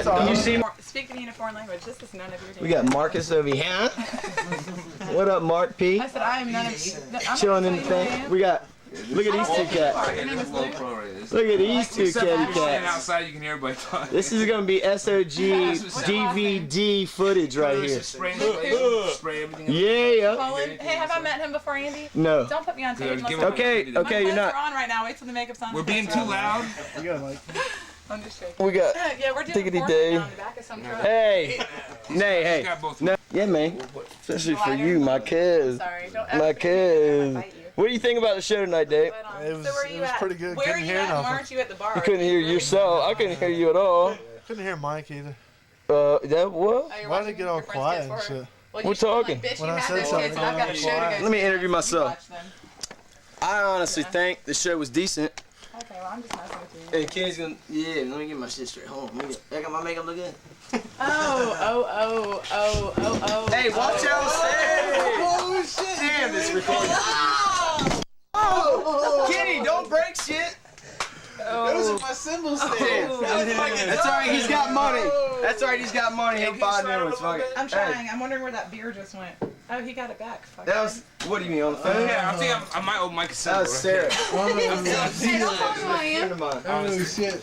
You see, Speak to me in a foreign language. This is none of your. we got Marcus over here. What up, Mark P? I said I am none of. Chilling in the thing. We got. Look at these two cats. Look at these two kitty cats. Outside, you can hear everybody talk. This is gonna be SOG DVD footage right here. Yeah. Colin, hey, have I met him before, Andy? No. Don't put me on tape. Okay, you're not. We're on right now. Wait till the makeup's on. We're being too loud. I'm just shaking. We got. Yeah, we're doing Tickety a day. on the back of some truck. Hey. Nay, hey. No. Yeah, man. Especially for you, my kids. Sorry, don't My ever kids. fight you. What do you think about the show tonight, Dave? It was pretty good. Where are Couldn't you hear at? nothing. Weren't you at the bar? You couldn't hear yourself. I couldn't hear you at all. Couldn't hear Mike either. That what? Oh, Why did it get all quiet and shit? Well, We're talking. Like, bitch, When you I had said those something, kids, and I've got a show to go to. Let me interview You myself. watch them. I honestly think the show was decent. Okay, well, I'm just messing with you. Hey, Kenny's gonna. Yeah, let me get my shit straight. Hold on. I got my makeup look good. Oh. Hey, watch out, stay! Oh shit! Damn, this recording. Oh! Kenny, don't break shit. Those are my cymbals there. That's alright. He's got money. That's alright. He's got money. He'll buy new ones. Fuck it. I'm trying. I'm wondering where that beer just went. Oh, he got it back. Fuck That was. What do you mean on the phone? Yeah, I think I might open my cassette. That was Sarah. Hey, don't tell me who I am. Oh shit.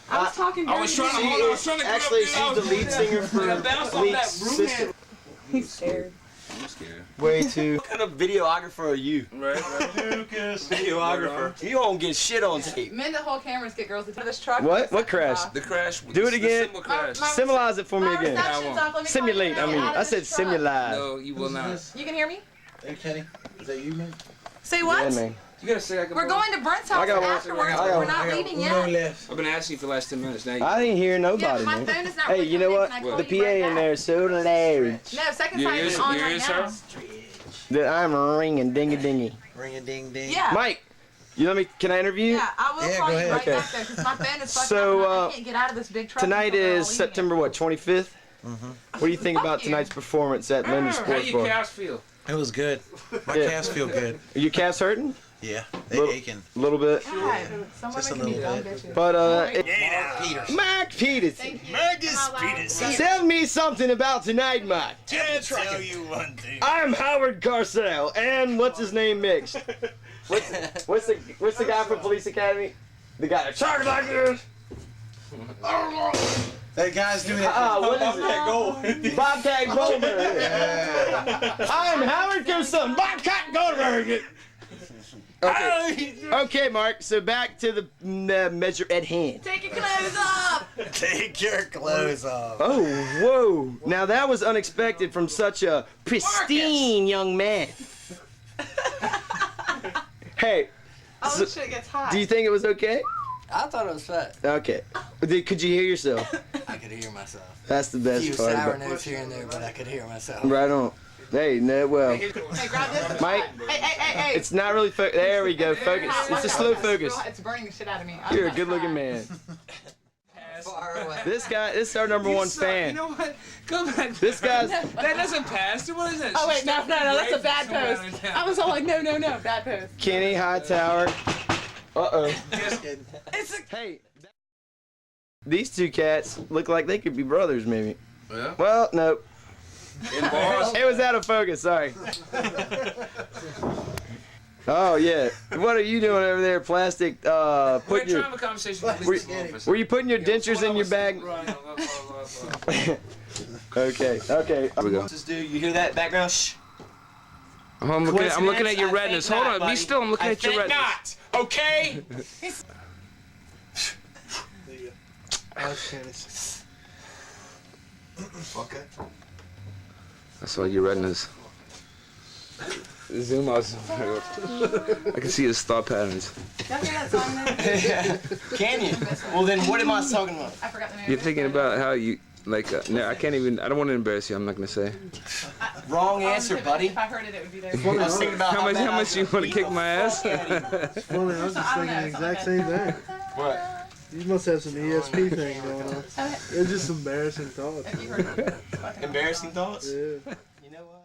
I was talking. I was trying to hold. I was trying to. Actually, she's the lead singer for Leak's sister. He's scared. I'm scared. Way too. What kind of videographer are you? Right. Videographer. You don't get shit on tape. Men that hold cameras get girls to do this truck. What? What crash? The crash. Do it again. The crash. Symbolize it for me My again. reception's off. Let me Simulate. call you I mean, out of I this said truck. simulate. No, you will not. You can hear me? Hey Kenny, is that you, man? Say what? Yeah, man. You gotta say I can. We're going to Brent's house I got one. afterwards, I got but we're one. not leaving yet. I've been asking you for the last 10 minutes. Now you. I didn't hear Yeah, nobody, but my man. phone is not Hey, you know what? recording. Can I The call you PA right in back? there is so loud No, second Your side ears- is on your right ears now. hurt? that I'm ringing dingy dingy. Ring a ding ding. Yeah. Mike, you let me? Can I interview you? Yeah, I will Yeah, call go you ahead. right Okay. back there because my phone is fucked So, up and I can't get out of this big truck. Tonight until they're all is leaving September it. what? 25th. What do you think about you. tonight's performance at Linda's How Sports do you Bar? calves feel? It was good. My Yeah. calves feel good. Are your calves hurting? Yeah, they Little- aching. A little bit. God, some Just a women can be little dumb bitches. But Peters. Mike Peterson. Thank you. Marcus Peterson. Tell me something about tonight, Mike. I'll tell you one thing. I'm Howard Garcelle, and what's his name mixed? What's the guy from Police Academy? The guy that talks like this. That guy's doing it. What is it? Bobcat Goldberg. I'm Howard Garcelle. Bobcat Goldberg. Okay. Okay, Mark. So back to the measure at hand. Take your clothes off. Take your clothes off. Oh, whoa. Now that was unexpected from such a pristine young man. Hey, Oh, So- this shit gets hot. do you think it was okay? I thought it was fat. Okay. Could you hear yourself? I could hear myself. That's the A few best part sour about notes here and there, but I could hear myself. Right on. Hey, no, well, Hey, grab this. Mike, Hey. it's not really there we go, focus. It's a slow focus. It's burning the shit out of me. You're a good looking man. Far away. This is our number one You fan. know what? Come back. This guy's, That doesn't pass. What is that? Oh wait, no, that's a Right bad somewhere post. in I town. was all like, no, bad post. Kenny Hightower. Uh-oh. Just kidding. Hey, these two cats look like they could be brothers, maybe. Yeah. Well, no. In bars. It was out of focus, sorry. Oh, yeah. What are you doing over there, plastic? We're Putting trying to your, have a conversation with police officer. were you putting your dentures in your bag? Okay. Here we go. Dude, you hear that background? Shh. I'm looking at your Coincidence? I retinas. think Hold not, on, be buddy. still. I'm looking I at your think retinas. not. Okay. Okay. I saw your retinas. Zoom out. I can see his thought patterns. Y'all hear that song then? Can you? Well, then what am I talking about? I forgot the name. You're thinking about how you like. No, I can't even. I don't want to embarrass you. I'm not gonna say. Wrong answer, buddy. If I heard it, it would be there. I was thinking about How much? bad How I much you could want to beat kick the my ass? fuck out of you. Funny, I was just thinking the exact same thing. What? You must have some ESP thing going on. It's just embarrassing thoughts. If you heard it. Embarrassing thoughts? Yeah. You know what?